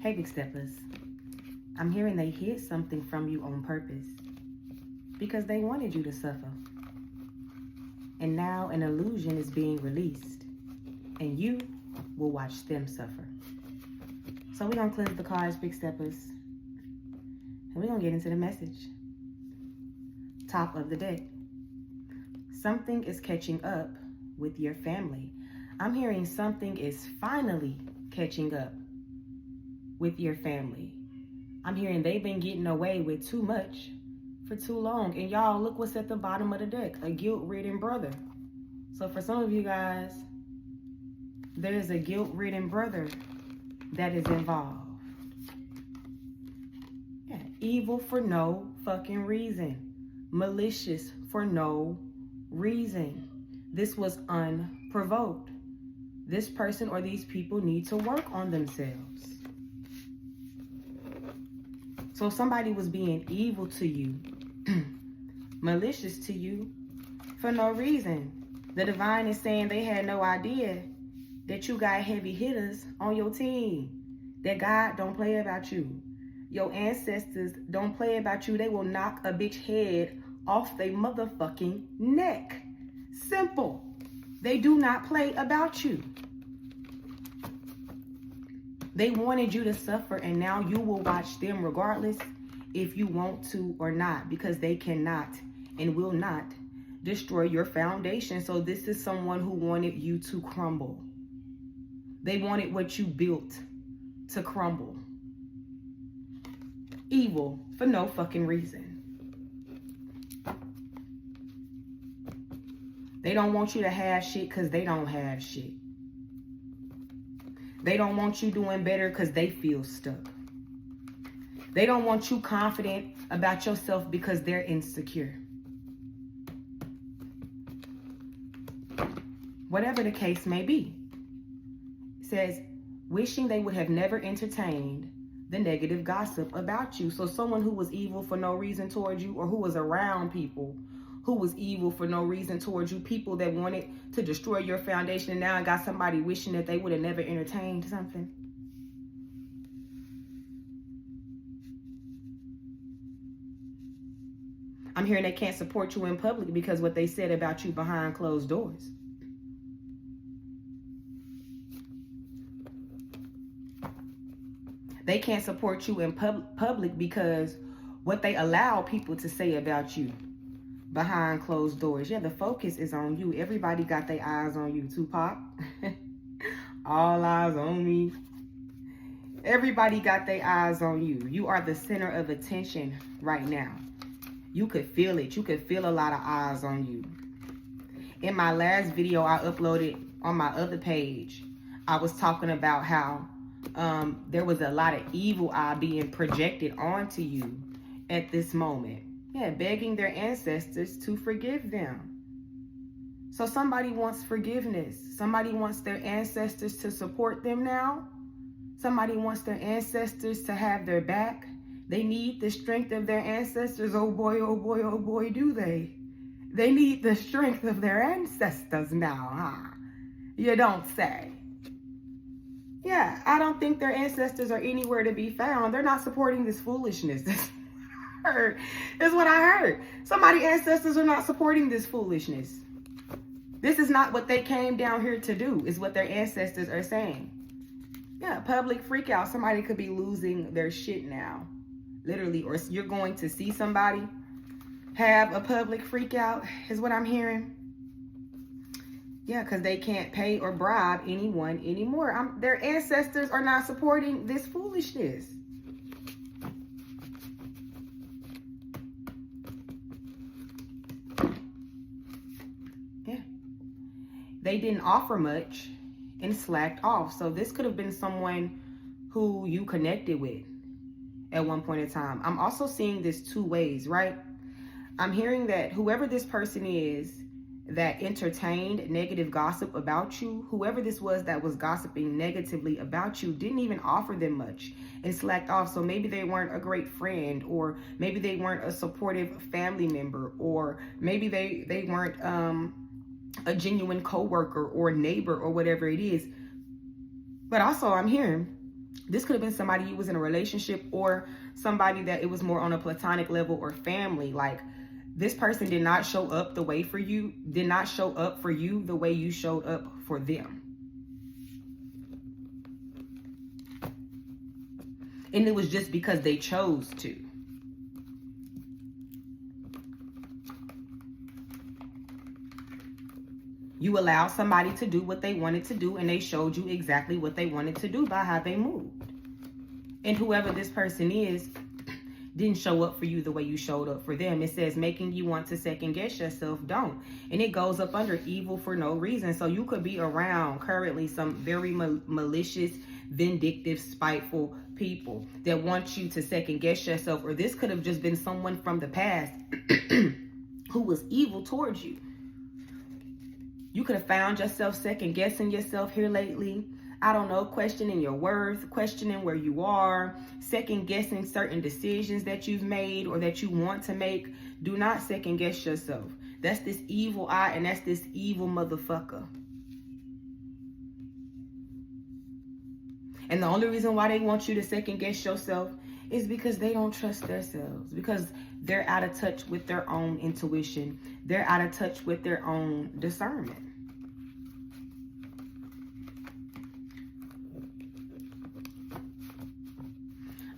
Hey, big steppers. I'm hearing they hid something from you on purpose because they wanted you to suffer. And now an illusion is being released and you will watch them suffer. So we're going to cleanse the cards, big steppers. And we're going to get into the message. Top of the deck. Something is catching up with your family. I'm hearing something is finally catching up with your family. I'm hearing they've been getting away with too much for too long. And y'all, look what's at the bottom of the deck. A guilt-ridden brother. So for some of you guys, there's a guilt-ridden brother that is involved. Yeah, evil for no fucking reason. Malicious for no reason. This was unprovoked. This person or these people need to work on themselves. So somebody was being evil to you, malicious to you for no reason. The divine is saying they had no idea that you got heavy hitters on your team, that God don't play about you. Your ancestors don't play about you. They will knock a bitch head off their motherfucking neck. Simple. They do not play about you. They wanted you to suffer, and now you will watch them regardless if you want to or not, because they cannot and will not destroy your foundation. So this is someone who wanted you to crumble. They wanted what you built to crumble. Evil for no fucking reason. They don't want you to have shit because they don't have shit. They don't want you doing better because they feel stuck. They don't want you confident about yourself because they're insecure. Whatever the case may be. It says, wishing they would have never entertained the negative gossip about you. So someone who was evil for no reason towards you, or who was around people who was evil for no reason towards you, people that wanted to destroy your foundation, and now I got somebody wishing that they would have never entertained something. I'm hearing they can't support you in public because what they said about you behind closed doors. They can't support you in public because what they allow people to say about you behind closed doors. Yeah, the focus is on you. Everybody got their eyes on you. Tupac. All eyes on me. Everybody got their eyes on you. You are the center of attention right now. You could feel it. You could feel a lot of eyes on you. In my last video I uploaded on my other page, I was talking about how there was a lot of evil eye being projected onto you at this moment. Yeah, begging their ancestors to forgive them. So somebody wants forgiveness. Somebody wants their ancestors to support them now. Somebody wants their ancestors to have their back. They need the strength of their ancestors. Oh boy, oh boy, oh boy, do they. They need the strength of their ancestors now, huh? You don't say. Yeah, I don't think their ancestors are anywhere to be found. They're not supporting this foolishness. Is what I heard. Somebody's ancestors are not supporting this foolishness. This is not what they came down here to do, is what their ancestors are saying. Yeah, public freak out. Somebody could be losing their shit now. Literally. Or you're going to see somebody have a public freak out, is what I'm hearing. Yeah, because they can't pay or bribe anyone anymore. Their ancestors are not supporting this foolishness. They didn't offer much and slacked off. So this could have been someone who you connected with at one point in time. I'm also seeing this two ways, right? I'm hearing that whoever this person is that entertained negative gossip about you, whoever this was that was gossiping negatively about you, didn't even offer them much and slacked off. So maybe they weren't a great friend, or maybe they weren't a supportive family member, or maybe they weren't a genuine coworker or neighbor or whatever it is. But also I'm hearing This could have been somebody you was in a relationship, or somebody that it was more on a platonic level, or family. Like, this person did not show up the way for you, did not show up for you the way you showed up for them. And it was just because they chose to. You allowed somebody to do what they wanted to do, and they showed you exactly what they wanted to do by how they moved. And whoever this person is didn't show up for you the way you showed up for them. It says making you want to second guess yourself. Don't. And it goes up under evil for no reason. So you could be around currently some very malicious, vindictive, spiteful people that want you to second guess yourself. Or this could have just been someone from the past who was evil towards you. You could have found yourself second guessing yourself here lately. I don't know, questioning your worth, questioning where you are, second guessing certain decisions that you've made or that you want to make. Do not second guess yourself. That's this evil eye, and that's this evil motherfucker. And the only reason why they want you to second guess yourself is because they don't trust themselves, because they're out of touch with their own intuition. They're out of touch with their own discernment.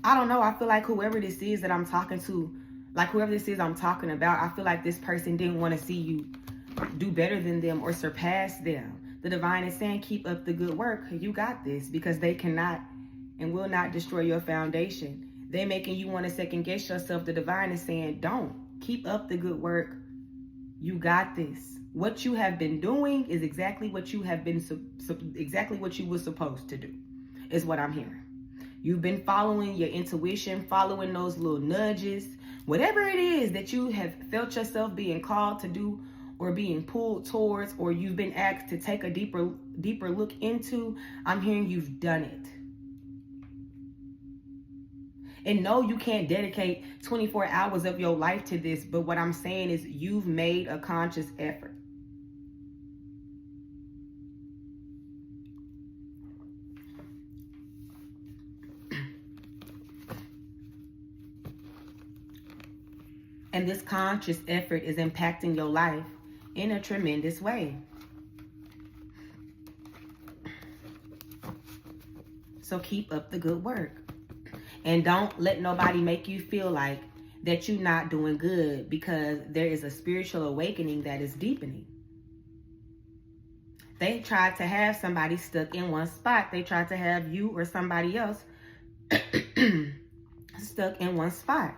I don't know. I feel like whoever this is that I'm talking to, like whoever this is I'm talking about, I feel like this person didn't want to see you do better than them or surpass them. The divine is saying, keep up the good work. You got this, because they cannot and will not destroy your foundation. They're making you want to second guess yourself. The divine is saying, don't. Keep up the good work. You got this. What you have been doing is exactly what you have been, exactly what you were supposed to do, is what I'm hearing. You've been following your intuition, following those little nudges, whatever it is that you have felt yourself being called to do or being pulled towards, or you've been asked to take a deeper look into. I'm hearing you've done it. And no, you can't dedicate 24 hours of your life to this, but what I'm saying is you've made a conscious effort. And this conscious effort is impacting your life in a tremendous way. So keep up the good work. And don't let nobody make you feel like that you're not doing good, because there is a spiritual awakening that is deepening. They tried to have somebody stuck in one spot. They tried to have you or somebody else stuck in one spot.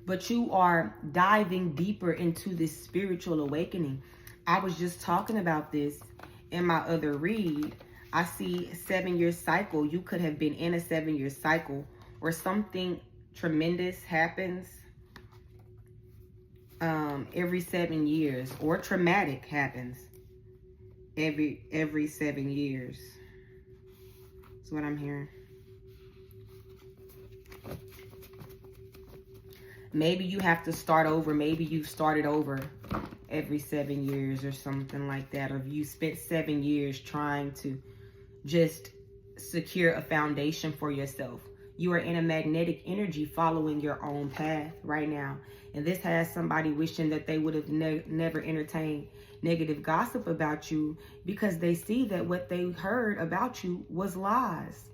But you are diving deeper into this spiritual awakening. I was just talking about this in my other read. I see 7-year cycle. You could have been in a 7-year cycle, or something tremendous happens every 7 years, or traumatic happens every 7 years. That's what I'm hearing. Maybe you have to start over. Maybe you've started over every 7 years or something like that. Or you spent 7 years trying to just secure a foundation for yourself. You are in a magnetic energy following your own path right now. And this has somebody wishing that they would have never entertained negative gossip about you, because they see that what they heard about you was lies.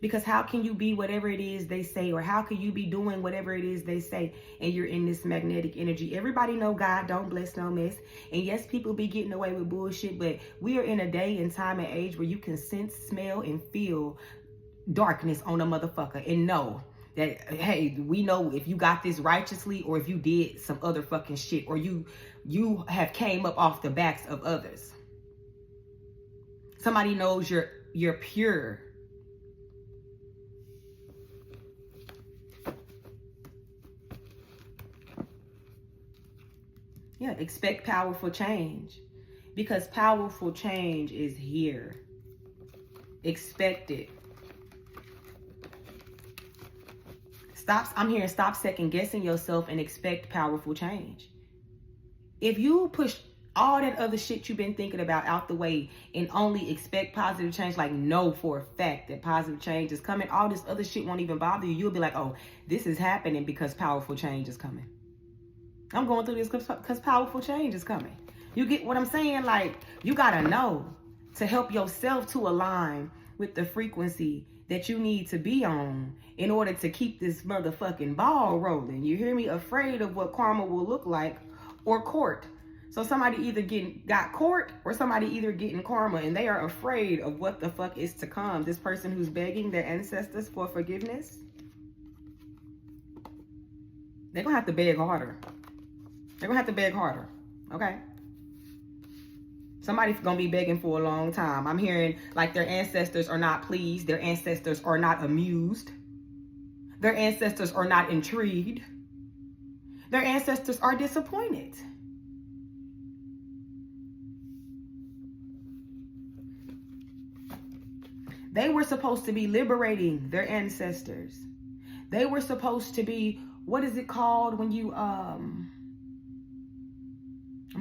Because how can you be whatever it is they say, or how can you be doing whatever it is they say, and you're in this magnetic energy? Everybody know God don't bless no mess. And yes, people be getting away with bullshit, but we are in a day and time and age where you can sense, smell, and feel darkness on a motherfucker, and know that, hey, we know if you got this righteously, or if you did some other fucking shit, or you have came up off the backs of others. Somebody knows you're pure. Yeah, expect powerful change, because powerful change is here. Expect it. I'm hearing stop second guessing yourself and expect powerful change. If you push all that other shit you've been thinking about out the way and only expect positive change. Like, know for a fact that positive change is coming. All this other shit won't even bother you. You'll be like, oh, this is happening because powerful change is coming. I'm going through this because powerful change is coming. You get what I'm saying? Like, you gotta know to help yourself to align with the frequency that you need to be on in order to keep this motherfucking ball rolling. You hear me? Afraid of what karma will look like, or court. So somebody either got court, or somebody either getting karma, and they are afraid of what the fuck is to come. This person who's begging their ancestors for forgiveness, they're gonna have to beg harder. They're gonna have to beg harder, okay? Somebody's gonna be begging for a long time. I'm hearing like their ancestors are not pleased. Their ancestors are not amused. Their ancestors are not intrigued. Their ancestors are disappointed. They were supposed to be liberating their ancestors. They were supposed to be, what is it called when you, I'm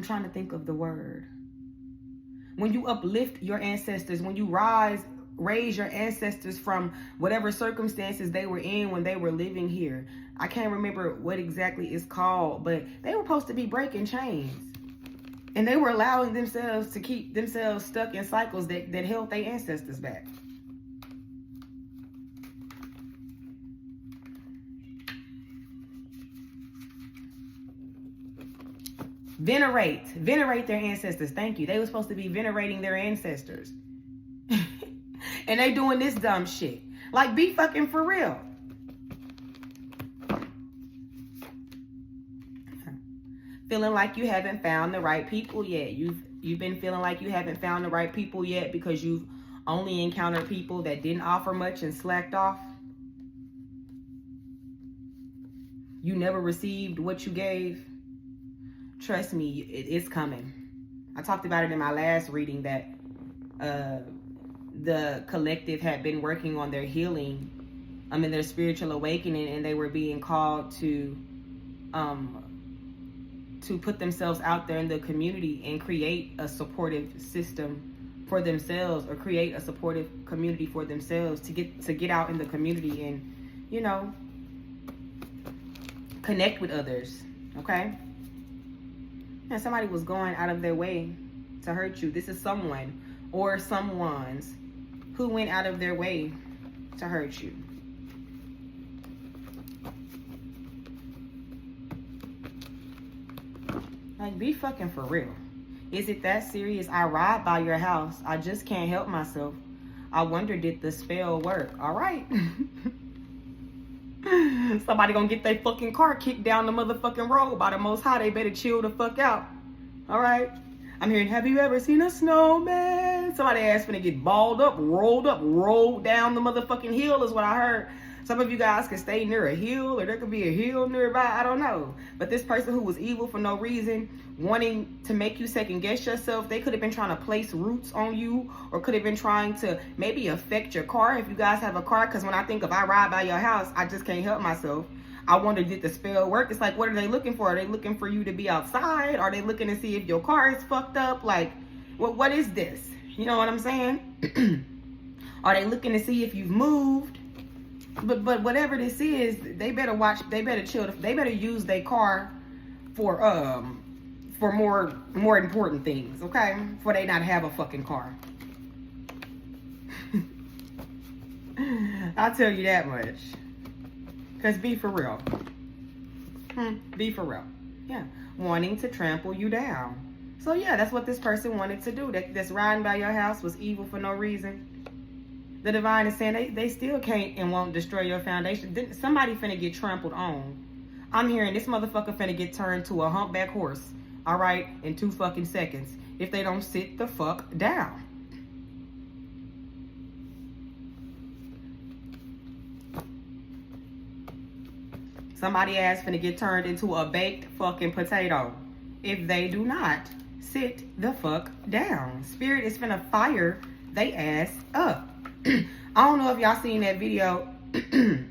trying to think of the word. When you uplift your ancestors, when you raise your ancestors from whatever circumstances they were in when they were living here. I can't remember what exactly it's called, but they were supposed to be breaking chains. And they were allowing themselves to keep themselves stuck in cycles that held their ancestors back. Venerate their ancestors. Thank you. They were supposed to be venerating their ancestors. And they doing this dumb shit. Like, be fucking for real. Feeling like you haven't found the right people yet. You've been feeling like you haven't found the right people yet because you've only encountered people that didn't offer much and slacked off. You never received what you gave. Trust me, it's coming. I talked about it in my last reading that the collective had been working on their healing, in their spiritual awakening, and they were being called to put themselves out there in the community and create a supportive system for themselves, or create a supportive community for themselves to get out in the community and, you know, connect with others. Okay? And somebody was going out of their way to hurt you. This is someone or someone's who went out of their way to hurt you. Like, be fucking for real. Is it that serious? I ride by your house. I just can't help myself. I wonder, did the spell work? All right. Somebody gonna get their fucking car kicked down the motherfucking road by the Most High. They better chill the fuck out. All right. I'm hearing, have you ever seen a snowman? Somebody asked me to get balled up, rolled down the motherfucking hill is what I heard. Some of you guys can stay near a hill, or there could be a hill nearby. I don't know. But this person who was evil for no reason, wanting to make you second guess yourself, they could have been trying to place roots on you, or could have been trying to maybe affect your car if you guys have a car. Because when I think if I ride by your house, I just can't help myself. I wonder, did the spell work? It's like, what are they looking for? Are they looking for you to be outside? Are they looking to see if your car is fucked up? Like, what is this? You know what I'm saying? Are they looking to see if you've moved? But whatever this is, they better watch. They better chill. They better use their car for more important things. Okay, for they not have a fucking car. I'll tell you that much. Cause be for real. Be for real. Yeah, wanting to trample you down. So yeah, that's what this person wanted to do. That's riding by your house was evil for no reason. The divine is saying they still can't and won't destroy your foundation. Somebody finna get trampled on. I'm hearing this motherfucker finna get turned to a humpback horse, all right, in 2 fucking seconds if they don't sit the fuck down. Somebody ass finna get turned into a baked fucking potato if they do not sit the fuck down. Spirit is finna fire they ass up. I don't know if y'all seen that video, and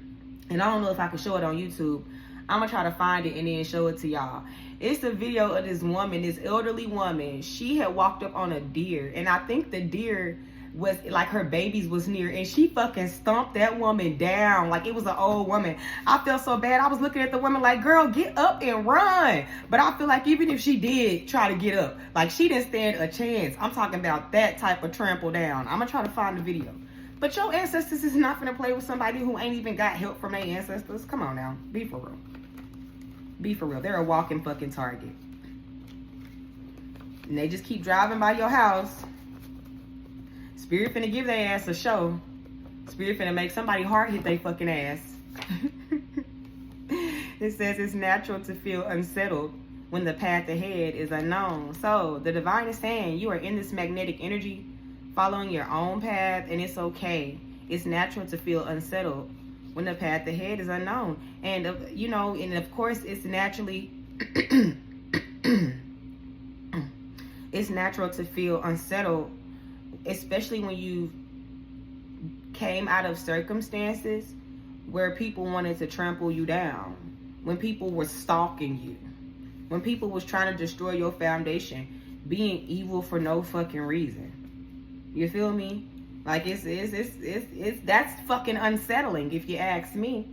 I don't know if I can show it on YouTube. I'm gonna try to find it and then show it to y'all. It's a video of this woman, this elderly woman. She had walked up on a deer, and I think the deer was like her babies was near, and she fucking stomped that woman down like it was an old woman. I felt so bad. I was looking at the woman like, girl, get up and run. But I feel like even if she did try to get up, like she didn't stand a chance. I'm talking about that type of trample down. I'm gonna try to find the video. But your ancestors is not gonna play with somebody who ain't even got help from their ancestors. Come on now, be for real. Be for real. They're a walking fucking target. And they just keep driving by your house. Spirit finna give their ass a show. Spirit finna make somebody heart hit their fucking ass. It says it's natural to feel unsettled when the path ahead is unknown. So the divine is saying you are in this magnetic energy, following your own path, and it's okay. It's natural to feel unsettled when the path ahead is unknown. And you know, and of course it's naturally it's natural to feel unsettled, especially when you came out of circumstances where people wanted to trample you down, when people were stalking you, when people was trying to destroy your foundation, being evil for no fucking reason. You feel me? Like it's that's fucking unsettling if you ask me.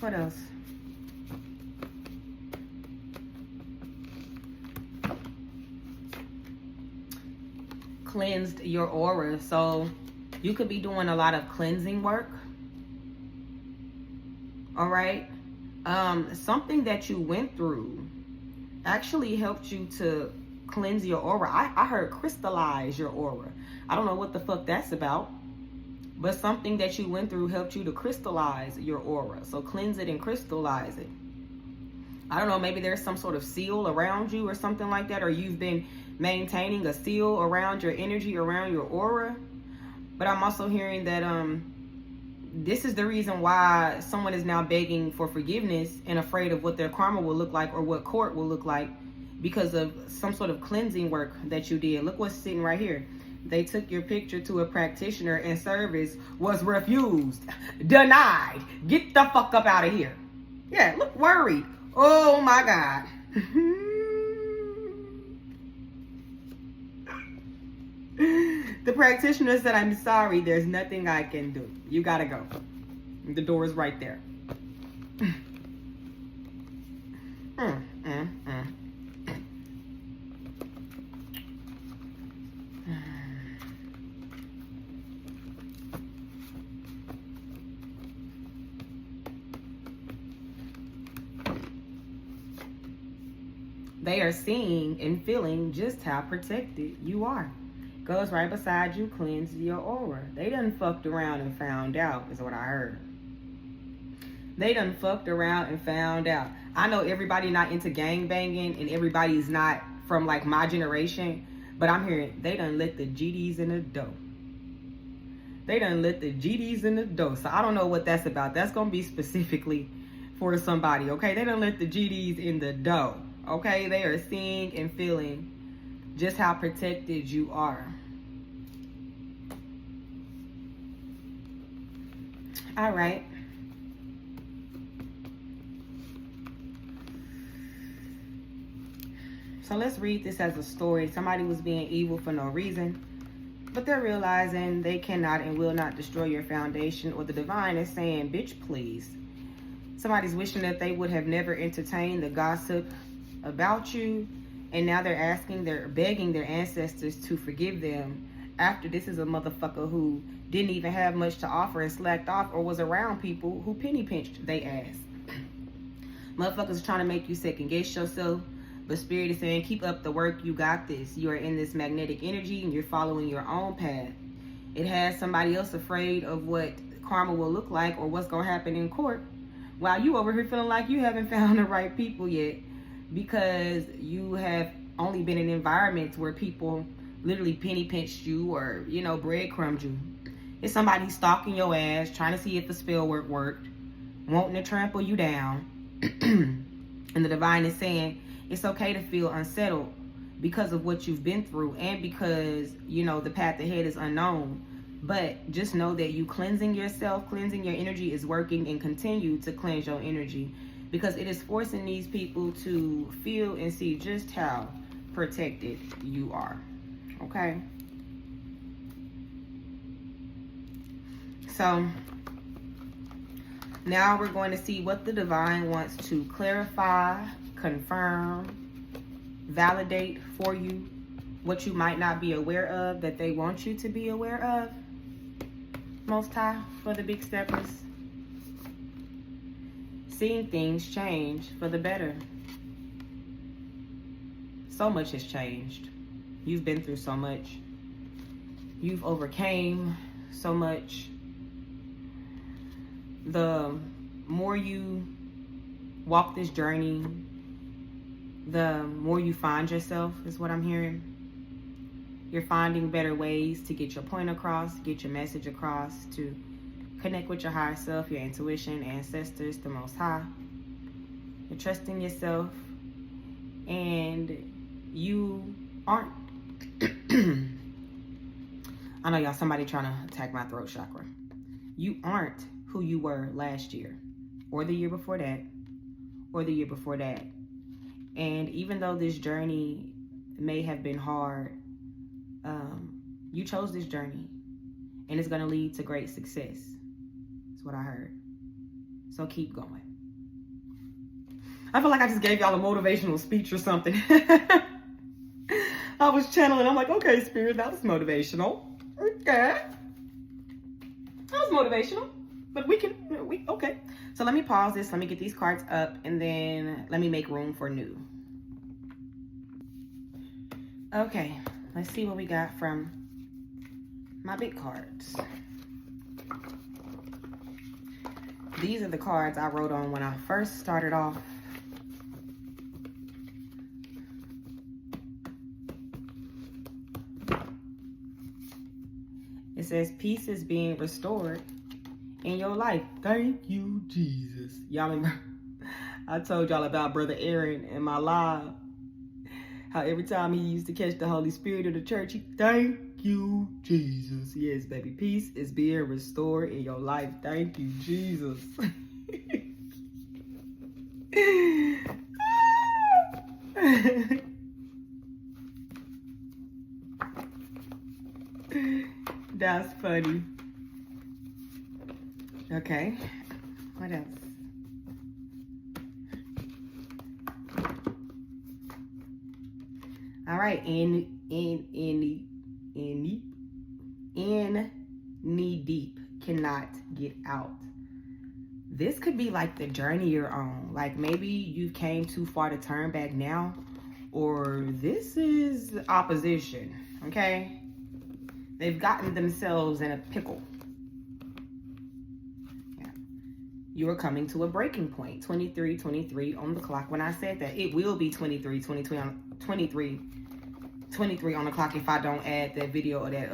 What else? Cleansed your aura. So you could be doing a lot of cleansing work. All right. Something that you went through actually helped you to cleanse your aura. I heard crystallize your aura. I don't know what the fuck that's about. But something that you went through helped you to crystallize your aura. So cleanse it and crystallize it. I don't know, maybe there's some sort of seal around you or something like that. Or you've been maintaining a seal around your energy, around your aura. But I'm also hearing that this is the reason why someone is now begging for forgiveness and afraid of what their karma will look like or what court will look like because of some sort of cleansing work that you did. Look what's sitting right here. They took your picture to a practitioner and service was refused, denied. Get the fuck up out of here. Yeah, look worried. Oh my God. The practitioner said, I'm sorry, there's nothing I can do. You gotta go. The door is right there. They are seeing and feeling just how protected you are. Goes right beside you, cleanse your aura. They done fucked around and found out, is what I heard. They done fucked around and found out. I know everybody not into gang banging and everybody's not from like my generation, but I'm hearing they done let the GDs in the dough. They done let the GDs in the dough. So I don't know what that's about. That's gonna be specifically for somebody, okay? They done let the GDs in the dough. Okay, they are seeing and feeling just how protected you are. All right. So let's read this as a story. Somebody was being evil for no reason, but they're realizing they cannot and will not destroy your foundation, or the divine is saying, bitch, please. Somebody's wishing that they would have never entertained the gossip about you, and now they're begging their ancestors to forgive them after this is a motherfucker who didn't even have much to offer and slacked off or was around people who penny pinched they ass. Motherfuckers trying to make you second guess yourself, but Spirit is saying keep up the work. You got this. You are in this magnetic energy and you're following your own path. It has somebody else afraid of what karma will look like or what's gonna happen in court, while you over here feeling like you haven't found the right people yet, because you have only been in environments where people literally penny pinched you or, you know, breadcrumbed you. It's somebody stalking your ass, trying to see if the spell work worked, wanting to trample you down. And the divine is saying it's okay to feel unsettled because of what you've been through, and because, you know, the path ahead is unknown. But just know that you cleansing yourself, cleansing your energy is working, and continue to cleanse your energy, because it is forcing these people to feel and see just how protected you are. Okay? So now we're going to see what the divine wants to clarify, confirm, validate for you, what you might not be aware of that they want you to be aware of. Most High, for the big steppers. Seeing things change for the better. So much has changed. You've been through so much. You've overcame so much. The more you walk this journey, the more you find yourself, is what I'm hearing. You're finding better ways to get your point across, get your message across, to connect with your higher self, your intuition, ancestors, the Most High. You're trusting yourself, and you aren't. I know y'all, somebody trying to attack my throat chakra. You aren't who you were last year, or the year before that, or the year before that. And even though this journey may have been hard, you chose this journey, and it's going to lead to great success. That's what I heard. So keep going. I feel like I just gave y'all a motivational speech or something. I was channeling. I'm like, okay, Spirit, that was motivational. Okay. That was motivational. But okay. So let me pause this. Let me get these cards up, and then let me make room for new. Okay. Let's see what we got from my big cards. These are the cards I wrote on when I first started off. It says peace is being restored in your life. Thank you, Jesus. Y'all remember I told y'all about Brother Aaron in my live, how every time he used to catch the Holy Spirit of the church, he, thank you, Jesus. Yes, baby, peace is being restored in your life. Thank you, Jesus. That's funny. Okay, what else? All right, in knee deep, cannot get out. This could be like the journey you're on. Like maybe you came too far to turn back now, or this is opposition, okay? They've gotten themselves in a pickle. Yeah. You are coming to a breaking point. 23 on the clock. When I said that, it will be 23 on the clock if I don't add that video of that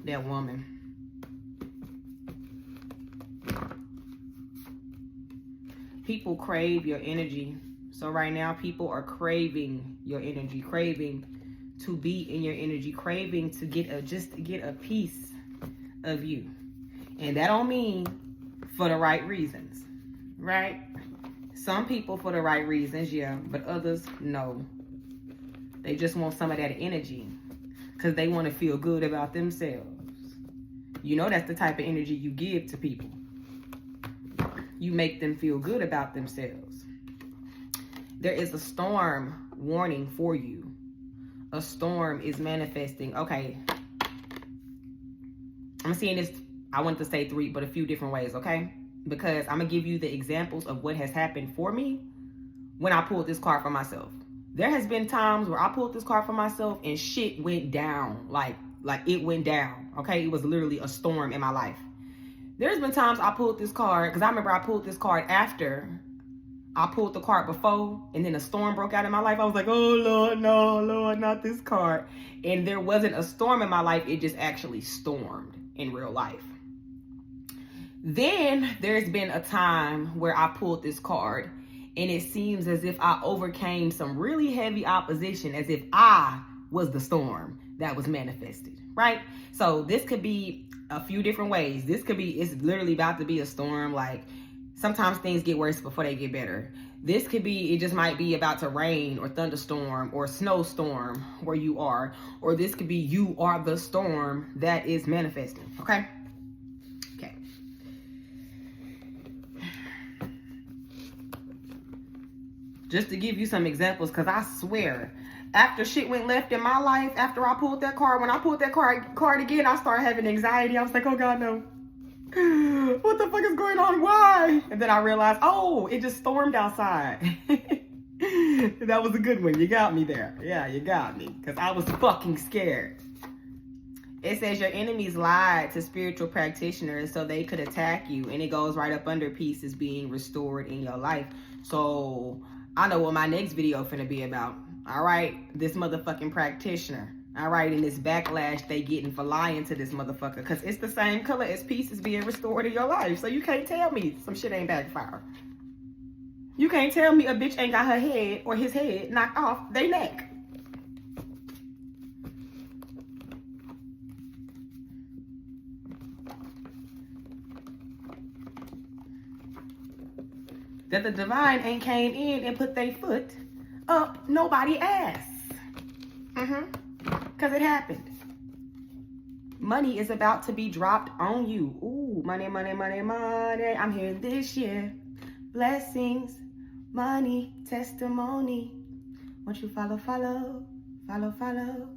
that woman. People crave your energy. So right now people are craving your energy, craving to be in your energy, craving to get a piece of you. And that don't mean for the right reasons, right? Some people for the right reasons, yeah, but others, no. They just want some of that energy because they want to feel good about themselves. You know that's the type of energy you give to people. You make them feel good about themselves. There is a storm warning for you. A storm is manifesting. Okay. I'm seeing this, I want to say three, but a few different ways, okay? Because I'm going to give you the examples of what has happened for me when I pulled this card for myself. There has been times where I pulled this card for myself and shit went down. Like it went down, okay? It was literally a storm in my life. There's been times I pulled this card, because I remember I pulled this card after I pulled the card before, and then a storm broke out in my life. I was like, oh, Lord, no, Lord, not this card. And there wasn't a storm in my life. It just actually stormed in real life. Then there's been a time where I pulled this card and it seems as if I overcame some really heavy opposition, as if I was the storm that was manifested, right? So this could be a few different ways. This could be, it's literally about to be a storm. Like sometimes things get worse before they get better. This could be, it just might be about to rain or thunderstorm or snowstorm where you are. Or this could be you are the storm that is manifesting, okay? Okay. Just to give you some examples, because I swear, after shit went left in my life, after I pulled that card, when I pulled that card again, I started having anxiety. I was like, oh God, no. What the fuck is going on? Why? And then I realized, oh, it just stormed outside. That was a good one. You got me there. Yeah, you got me. Because I was fucking scared. It says your enemies lied to spiritual practitioners so they could attack you. And it goes right up under peace is being restored in your life. So I know what my next video finna be about. All right, this motherfucking practitioner. All right, and this backlash they getting for lying to this motherfucker, because it's the same color as peace is being restored in your life. So you can't tell me some shit ain't backfire. You can't tell me a bitch ain't got her head or his head knocked off they neck. That the divine ain't came in and put their foot up nobody ass. Because it happened. Money is about to be dropped on you. Ooh, money, money, money, money. I'm here this year. Blessings, money, testimony. Won't you follow, follow, follow, follow?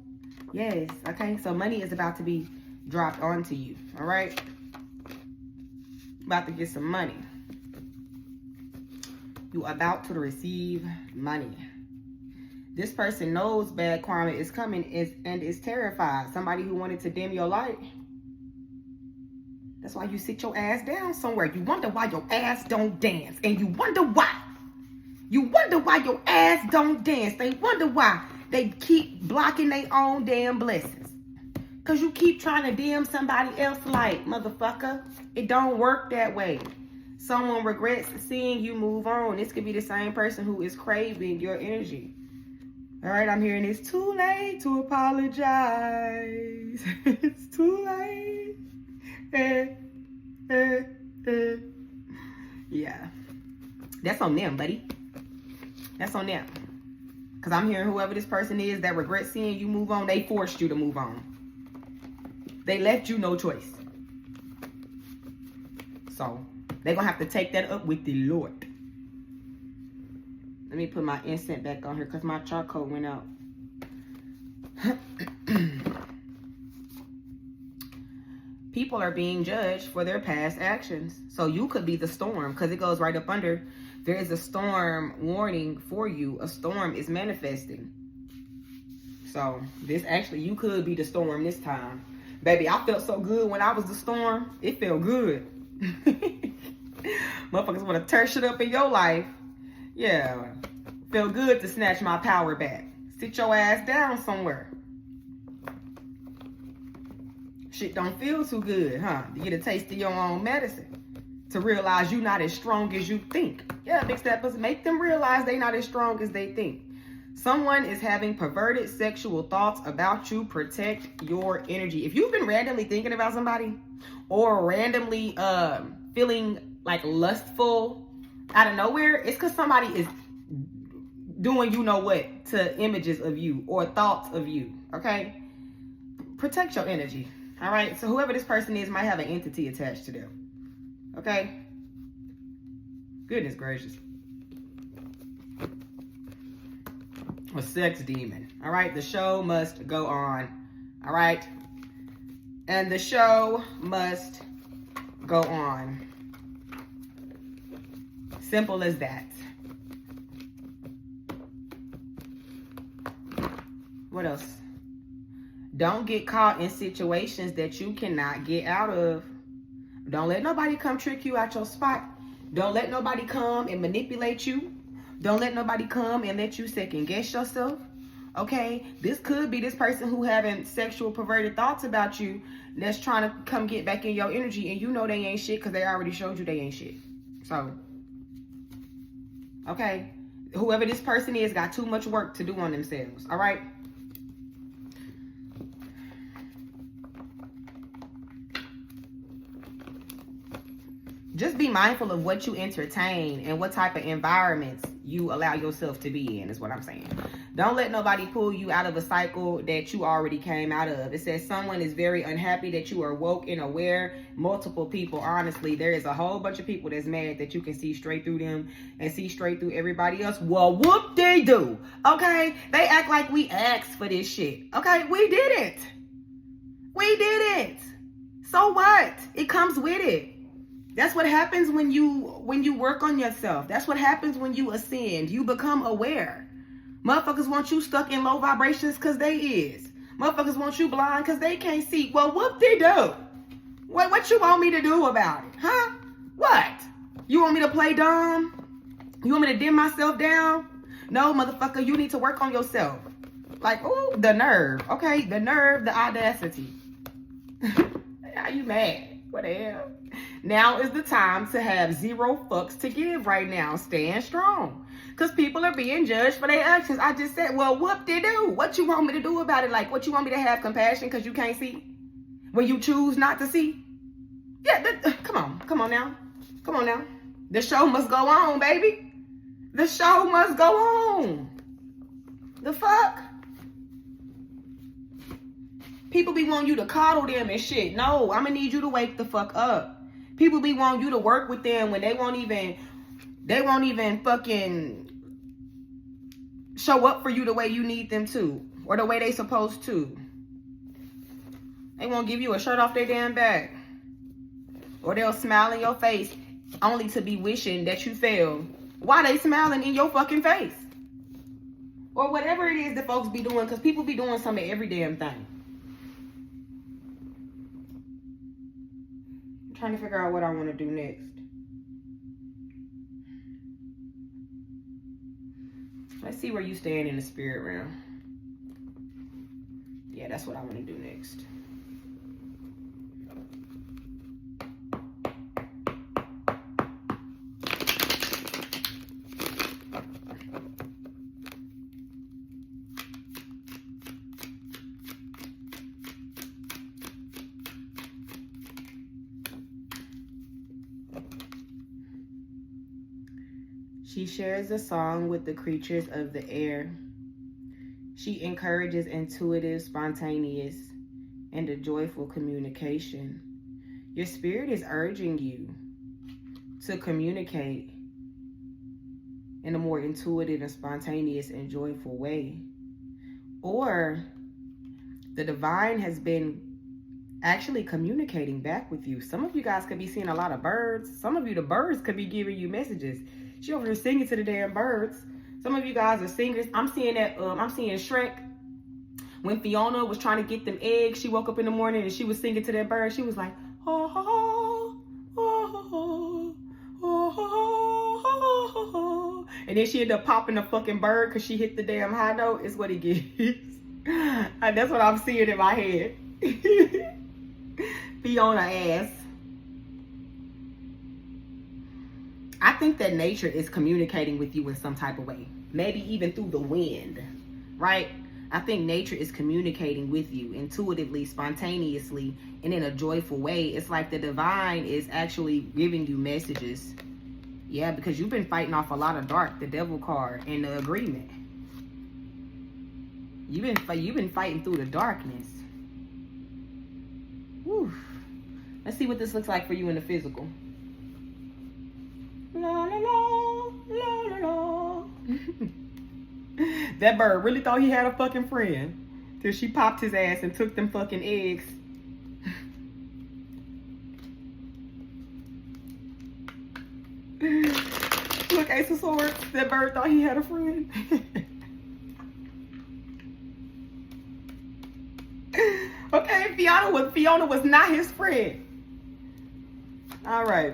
Yes, okay. So money is about to be dropped onto you, all right? About to get some money. You are about to receive money. This person knows bad karma is coming and is terrified. Somebody who wanted to dim your light. That's why you sit your ass down somewhere. You wonder why your ass don't dance. And you wonder why. You wonder why your ass don't dance. They wonder why they keep blocking their own damn blessings. Because you keep trying to dim somebody else's light, motherfucker. It don't work that way. Someone regrets seeing you move on. This could be the same person who is craving your energy. All right, I'm hearing it's too late to apologize. It's too late. Yeah. That's on them, buddy. That's on them. Because I'm hearing whoever this person is that regrets seeing you move on, they forced you to move on. They left you no choice. So, they're going to have to take that up with the Lord. Let me put my incense back on here because my charcoal went out. People are being judged for their past actions. So you could be the storm because it goes right up under. There is a storm warning for you. A storm is manifesting. So this actually, you could be the storm this time. Baby, I felt so good when I was the storm. It felt good. Motherfuckers want to tear shit up in your life. Yeah, feel good to snatch my power back. Sit your ass down somewhere. Shit don't feel too good, huh? To get a taste of your own medicine. To realize you're not as strong as you think. Yeah, big steppers, make them realize they're not as strong as they think. Someone is having perverted sexual thoughts about you. Protect your energy. If you've been randomly thinking about somebody or randomly feeling like lustful out of nowhere, it's because somebody is doing you know what to images of you or thoughts of you, okay? Protect your energy, all right? So whoever this person is might have an entity attached to them, okay? Goodness gracious. A sex demon, all right? The show must go on, all right? And the show must go on. Simple as that. What else? Don't get caught in situations that you cannot get out of. Don't let nobody come trick you out your spot. Don't let nobody come and manipulate you. Don't let nobody come and let you second guess yourself Okay, this could be this person who having sexual perverted thoughts about you that's trying to come get back in your energy, and you know they ain't shit because they already showed you they ain't shit. So, okay, whoever this person is got too much work to do on themselves. All right. Just be mindful of what you entertain and what type of environments you allow yourself to be in, is what I'm saying. Don't let nobody pull you out of a cycle that you already came out of. It says someone is very unhappy that you are woke and aware. Multiple people, honestly, there is a whole bunch of people that's mad that you can see straight through them and see straight through everybody else. Well, whoop they do. Okay? They act like we asked for this shit. Okay? We didn't. We didn't. So what? It comes with it. That's what happens when you work on yourself. That's what happens when you ascend. You become aware. Motherfuckers want you stuck in low vibrations because they is. Motherfuckers want you blind because they can't see. Well, whoop they do. What you want me to do about it? Huh? What? You want me to play dumb? You want me to dim myself down? No, motherfucker, you need to work on yourself. Like, ooh, the nerve. Okay, the nerve, the audacity. Are you mad? What the hell? Now is the time to have zero fucks to give right now. Stand strong. Because people are being judged for their actions. I just said, well, whoop de do. What you want me to do about it? Like, what you want me to have compassion because you can't see? When you choose not to see? Yeah, come on. Come on now. Come on now. The show must go on, baby. The show must go on. The fuck? People be wanting you to coddle them and shit. No, I'm going to need you to wake the fuck up. People be wanting you to work with them when they won't even fucking show up for you the way you need them to, or the way they supposed to. They won't give you a shirt off their damn back, or they'll smile in your face only to be wishing that you failed. Why they smiling in your fucking face? Or whatever it is that folks be doing, because people be doing some of every damn thing. Trying to figure out what I want to do next. Let's see where you stand in the spirit realm. Yeah, that's what I want to do next. She shares a song with the creatures of the air. She encourages intuitive, spontaneous, and a joyful communication. Your spirit is urging you to communicate in a more intuitive and spontaneous and joyful way. Or the divine has been actually communicating back with you. Some of you guys could be seeing a lot of birds. Some of you, the birds could be giving you messages. She over here singing to the damn birds. Some of you guys are singers. I'm seeing that. I'm seeing Shrek. When Fiona was trying to get them eggs, she woke up in the morning and she was singing to that bird. She was like, oh, oh, oh, oh, oh, oh, oh. And then she ended up popping the fucking bird because she hit the damn high note. Is what he gets. That's what I'm seeing in my head. Fiona ass. I think that nature is communicating with you in some type of way. Maybe even through the wind, right? I think nature is communicating with you intuitively, spontaneously, and in a joyful way. It's like the divine is actually giving you messages. Yeah, because you've been fighting off a lot of dark, the devil card, and the agreement. You've been fighting through the darkness. Whew. Let's see what this looks like for you in the physical. La la la, la la la. That bird really thought he had a fucking friend till she popped his ass and took them fucking eggs. Look, Ace of Swords. That bird thought he had a friend. Okay, Fiona was not his friend. All right.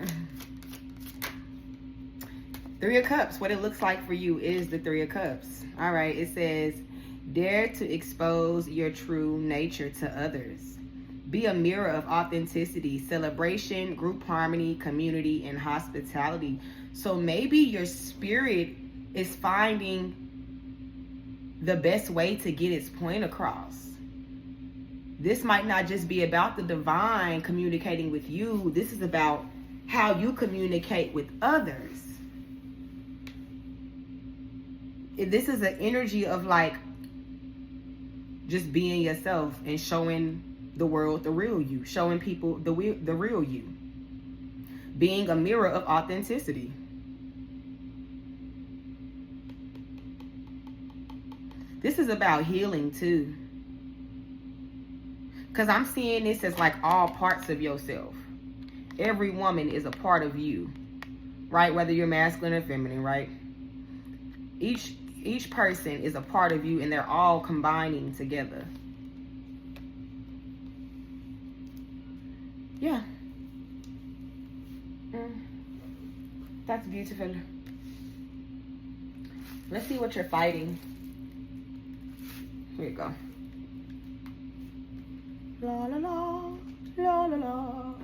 Three of Cups. What it looks like for you is the Three of Cups. All right. It says, Dare to expose your true nature to others. Be a mirror of authenticity, celebration, group harmony, community, and hospitality. So maybe your spirit is finding the best way to get its point across. This might not just be about the divine communicating with you. This is about how you communicate with others. This is an energy of like just being yourself and showing the world the real you, showing people the real you. Being a mirror of authenticity. This is about healing too. Because I'm seeing this as like all parts of yourself. Every woman is a part of you, right? Whether you're masculine or feminine, right? Each person is a part of you, and they're all combining together. Yeah. That's beautiful. Let's see what you're fighting. Here you go. La la la, la la la.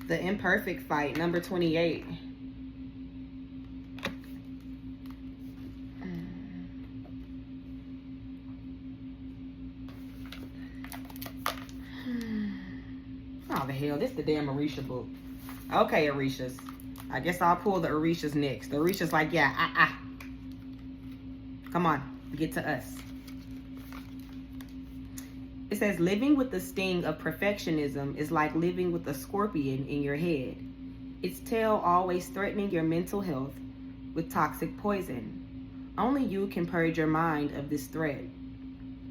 The imperfect fight, number 28. Oh, the hell, this is the damn Orisha book. Okay, Orishas. I guess I'll pull the Orishas next. The Orishas like, yeah, Come on, get to us. It says, living with the sting of perfectionism is like living with a scorpion in your head. Its tail always threatening your mental health with toxic poison. Only you can purge your mind of this threat.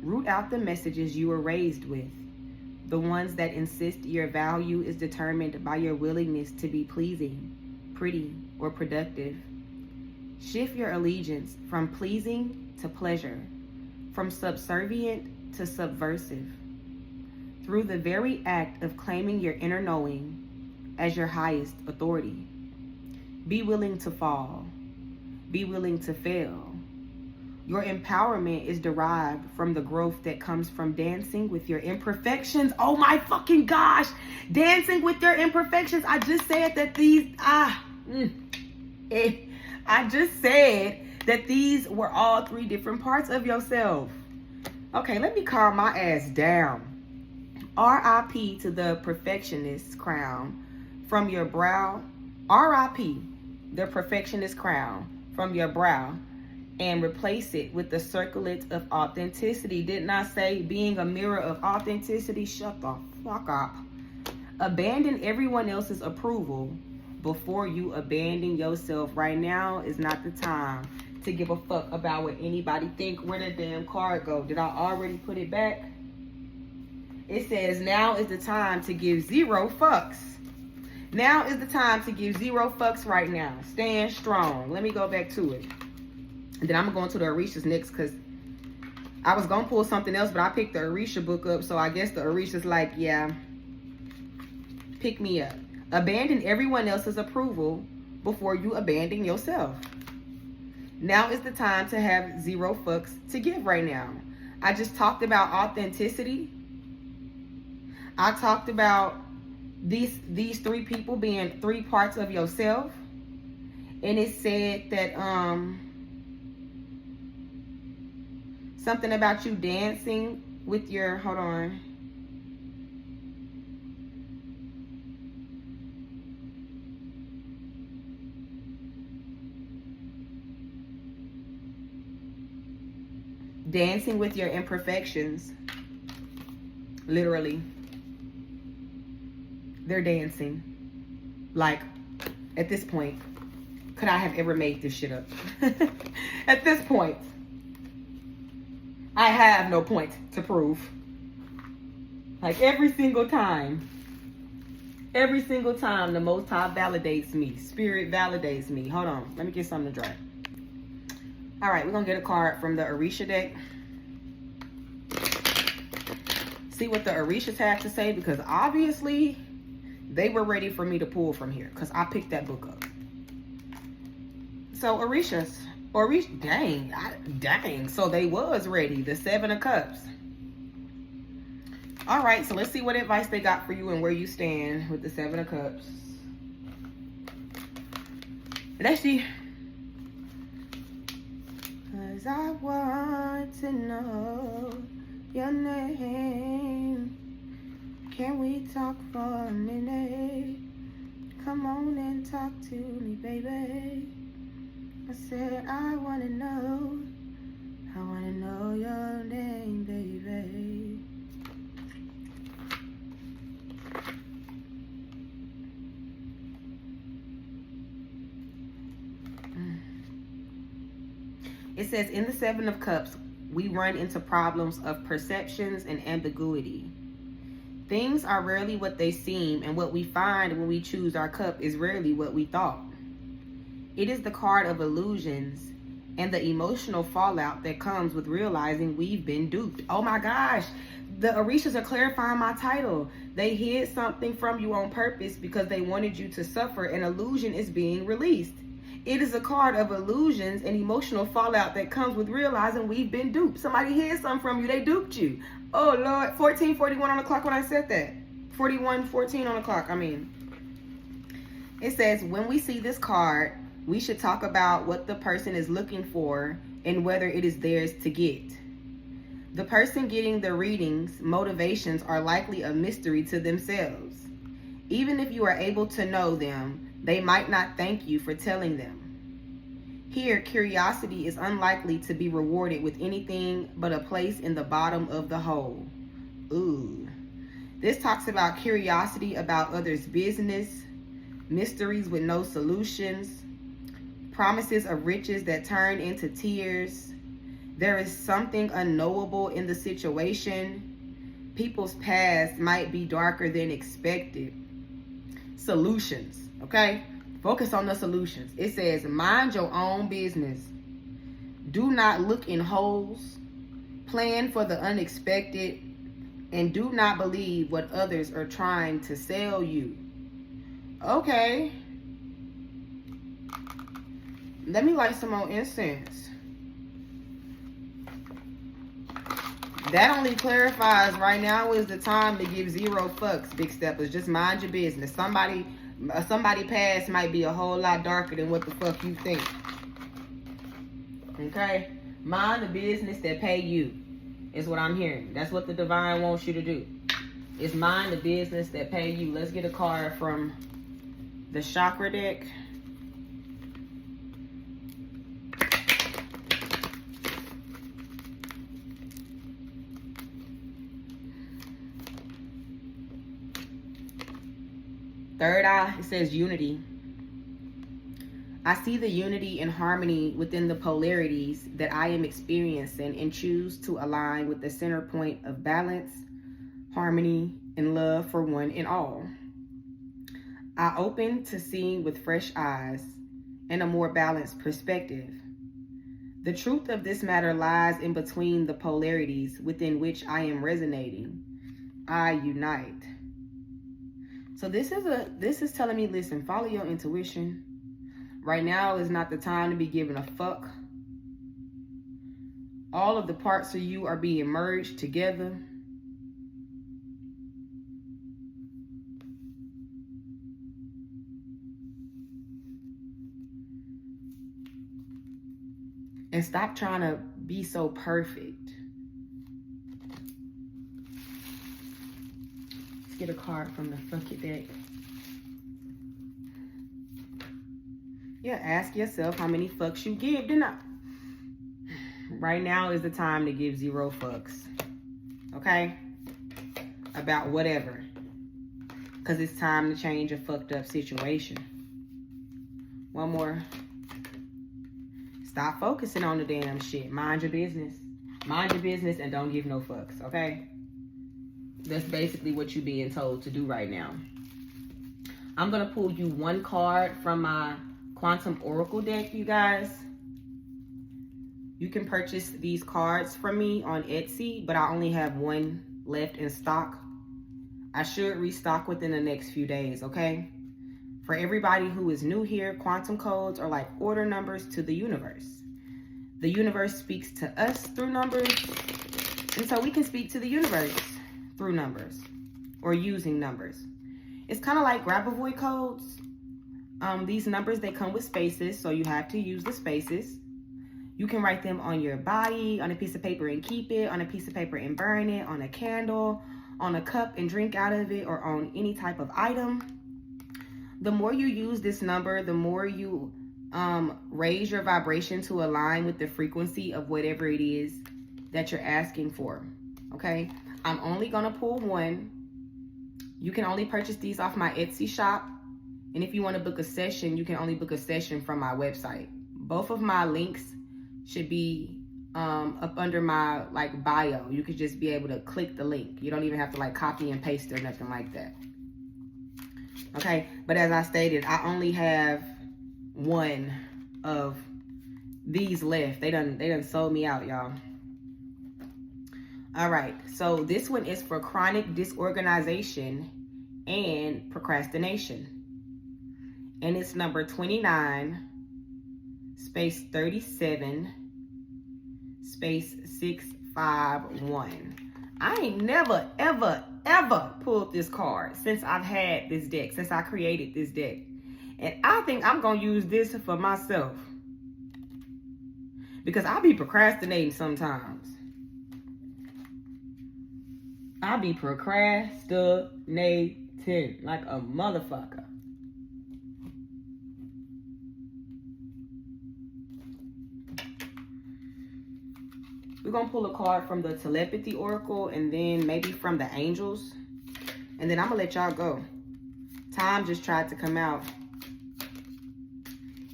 Root out the messages you were raised with, the ones that insist your value is determined by your willingness to be pleasing, pretty, or productive. Shift your allegiance from pleasing to pleasure, from subservient to subversive. Through the very act of claiming your inner knowing as your highest authority. Be willing to fall. Be willing to fail. Your empowerment is derived from the growth that comes from dancing with your imperfections. Oh my fucking gosh. Dancing with your imperfections. I just said that I just said that these were all three different parts of yourself. Okay, let me calm my ass down. R.I.P. to the perfectionist crown from your brow. R.I.P. the perfectionist crown from your brow, and replace it with the circlet of authenticity. Didn't I say being a mirror of authenticity? Shut the fuck up. Abandon everyone else's approval before you abandon yourself. Right now is not the time to give a fuck about what anybody think. Where did the damn card go? Did I already put it back? It says now is the time to give 0 fucks. Now is the time to give 0 fucks right now. Stand strong. Let me go back to it. And then I'm going to go into the Orishas next, because I was going to pull something else, but I picked the Orisha book up. So I guess the Orisha's like, yeah, pick me up. Abandon everyone else's approval before you abandon yourself. Now is the time to have 0 fucks to give right now. I just talked about authenticity. I talked about these 3 people being 3 parts of yourself. And it said that something about you dancing with your, hold on. Dancing with your imperfections. Literally. They're dancing. Like, at this point, could I have ever made this shit up? At this point, I have no point to prove. Like, every single time, the Most High validates me. Spirit validates me. Hold on. Let me get something to drink. All right, we're going to get a card from the Orisha deck. See what the Orishas have to say, because obviously they were ready for me to pull from here because I picked that book up. So Orishas, dang. So they was ready. The 7 of Cups. All right, so let's see what advice they got for you and where you stand with the 7 of Cups. Let's see. 'Cause I want to know your name. Can we talk for a minute? Come on and talk to me, baby. I said I wanna know your name, baby. It says in the 7 of Cups, we run into problems of perceptions and ambiguity. Things are rarely what they seem, and what we find when we choose our cup is rarely what we thought. It is the card of illusions and the emotional fallout that comes with realizing we've been duped. Oh my gosh, the Orishas are clarifying my title. They hid something from you on purpose because they wanted you to suffer. An illusion is being released. It is a card of illusions and emotional fallout that comes with realizing we've been duped. Somebody hid something from you. They duped you. Oh, Lord. 14:41 on the clock when I said that. 41:14 on the clock, I mean. It says, when we see this card, we should talk about what the person is looking for and whether it is theirs to get. The person getting the readings, motivations are likely a mystery to themselves. Even if you are able to know them, they might not thank you for telling them. Here, curiosity is unlikely to be rewarded with anything but a place in the bottom of the hole. Ooh. This talks about curiosity about others' business, mysteries with no solutions, promises of riches that turn into tears. There is something unknowable in the situation. People's past might be darker than expected. Solutions, okay? Focus on the solutions. It says, mind your own business. Do not look in holes. Plan for the unexpected. And do not believe what others are trying to sell you. Okay. Let me light some more incense. That only clarifies right now is the time to give 0 fucks, big steppers. Just mind your business. Somebody past might be a whole lot darker than what the fuck you think. Okay? Mind the business that pay you is what I'm hearing. That's what the divine wants you to do. Is mind the business that pay you. Let's get a card from the chakra deck. Third eye, it says unity. I see the unity and harmony within the polarities that I am experiencing and choose to align with the center point of balance, harmony, and love for one and all. I open to seeing with fresh eyes and a more balanced perspective. The truth of this matter lies in between the polarities within which I am resonating. I unite. So this is telling me, listen, follow your intuition. Right now is not the time to be giving a fuck. All of the parts of you are being merged together. And stop trying to be so perfect. Let's get a card from the fucking deck. Yeah, ask yourself how many fucks you give, didn't I? Right now is the time to give 0 fucks. Okay? About whatever. Because it's time to change a fucked up situation. One more. Stop focusing on the damn shit. Mind your business. Mind your business and don't give no fucks, okay? That's basically what you're being told to do right now. I'm going to pull you one card from my Quantum Oracle deck, you guys. You can purchase these cards from me on Etsy, but I only have one left in stock. I should restock within the next few days, okay? For everybody who is new here, quantum codes are like order numbers to the universe. The universe speaks to us through numbers, and so we can speak to the universe through numbers or using numbers. It's kind of like Grabavoid codes. These numbers, they come with spaces, so you have to use the spaces. You can write them on your body, on a piece of paper and keep it, on a piece of paper and burn it, on a candle, on a cup and drink out of it, or on any type of item. The more you use this number, the more you raise your vibration to align with the frequency of whatever it is that you're asking for, okay? I'm only gonna pull one. You can only purchase these off my Etsy shop. And if you wanna book a session, you can only book a session from my website. Both of my links should be up under my like bio. You could just be able to click the link. You don't even have to like copy and paste or nothing like that. Okay, but as I stated, I only have one of these left. They done sold me out, y'all. All right, so this one is for chronic disorganization and procrastination. And it's number 29, space 37, space 651. I ain't never, ever, ever pulled this card since I've had this deck, since I created this deck. And I think I'm going to use this for myself, because I be procrastinating sometimes. I be procrastinating like a motherfucker. We're going to pull a card from the Telepathy Oracle and then maybe from the Angels. And then I'm going to let y'all go. Time just tried to come out.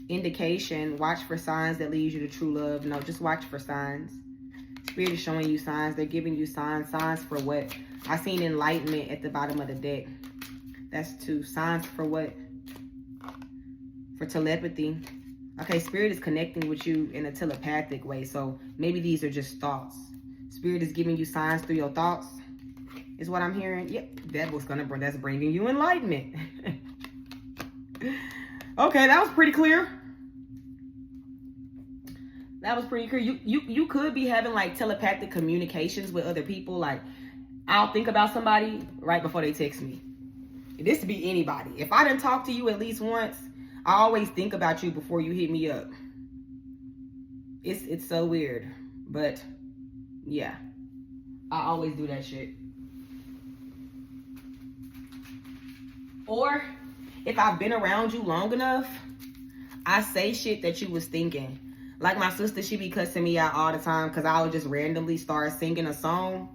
Indication, watch for signs that lead you to true love. No, just watch for signs. Spirit is showing you signs. They're giving you signs. Signs for what? I seen enlightenment at the bottom of the deck. That's 2. Signs for what? For telepathy. Okay, Spirit is connecting with you in a telepathic way. So maybe these are just thoughts. Spirit is giving you signs through your thoughts, is what I'm hearing. Yep, that's bringing you enlightenment. Okay, that was pretty clear. That was pretty clear. You could be having like telepathic communications with other people. Like, I'll think about somebody right before they text me. This could be anybody. If I didn't talk to you at least once, I always think about you before you hit me up. It's so weird, but yeah, I always do that shit. Or if I've been around you long enough, I say shit that you was thinking. Like my sister, she be cussing me out all the time because I would just randomly start singing a song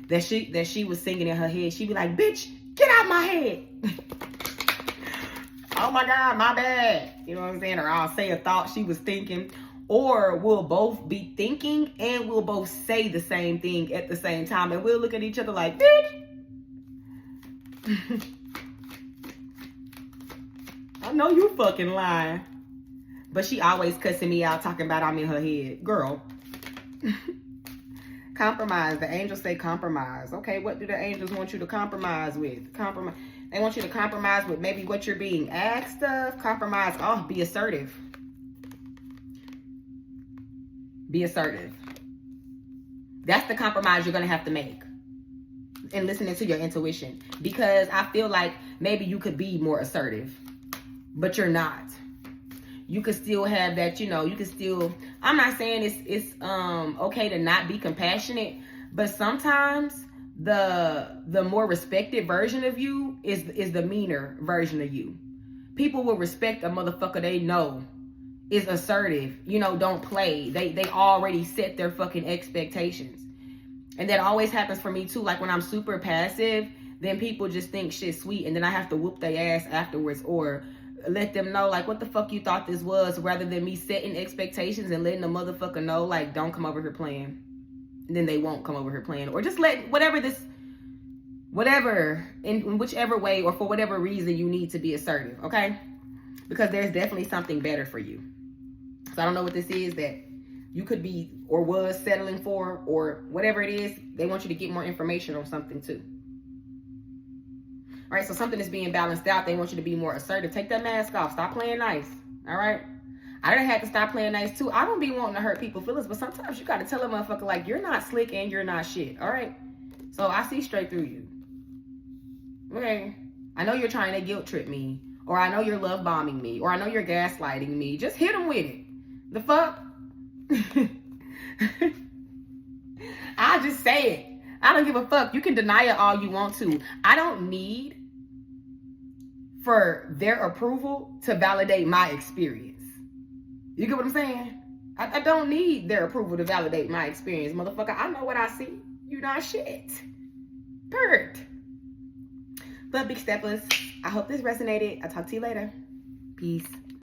that she was singing in her head. She'd be like, bitch, get out my head. Oh my God, my bad. You know what I'm saying? Or I'll say a thought she was thinking. Or we'll both be thinking and we'll both say the same thing at the same time. And we'll look at each other like, bitch. I know you fucking lying. But she always cussing me out, talking about I'm in her head. Girl. Compromise. The angels say compromise. Okay, what do the angels want you to compromise with? Compromise. They want you to compromise with maybe what you're being asked of. Compromise. Oh, be assertive. Be assertive. That's the compromise you're going to have to make. And listening to your intuition. Because I feel like maybe you could be more assertive. But you're not. You could still have that, you know, you could still, I'm not saying it's okay to not be compassionate, but sometimes the more respected version of you is the meaner version of you. People will respect a motherfucker they know is assertive, you know, don't play. They already set their fucking expectations. And that always happens for me too. Like when I'm super passive, then people just think shit sweet and then I have to whoop their ass afterwards or let them know like what the fuck you thought this was, rather than me setting expectations and letting the motherfucker know like don't come over here playing. And then they won't come over here playing, or just let whatever in whichever way or for whatever reason you need to be assertive, okay? Because there's definitely something better for you. So I don't know what this is that you could be or was settling for, or whatever it is. They want you to get more information on something too. All right, so something is being balanced out. They want you to be more assertive. Take that mask off. Stop playing nice. All right? I done had to stop playing nice too. I don't be wanting to hurt people's feelings, but sometimes you got to tell a motherfucker, like, you're not slick and you're not shit. All right? So I see straight through you. Okay? I know you're trying to guilt trip me, or I know you're love bombing me, or I know you're gaslighting me. Just hit them with it. The fuck? I just say it. I don't give a fuck. You can deny it all you want to. I don't need for their approval to validate my experience. You get what I'm saying? I don't need their approval to validate my experience, motherfucker. I know what I see. You not shit. Bird. But big steppers, I hope this resonated. I'll talk to you later. Peace.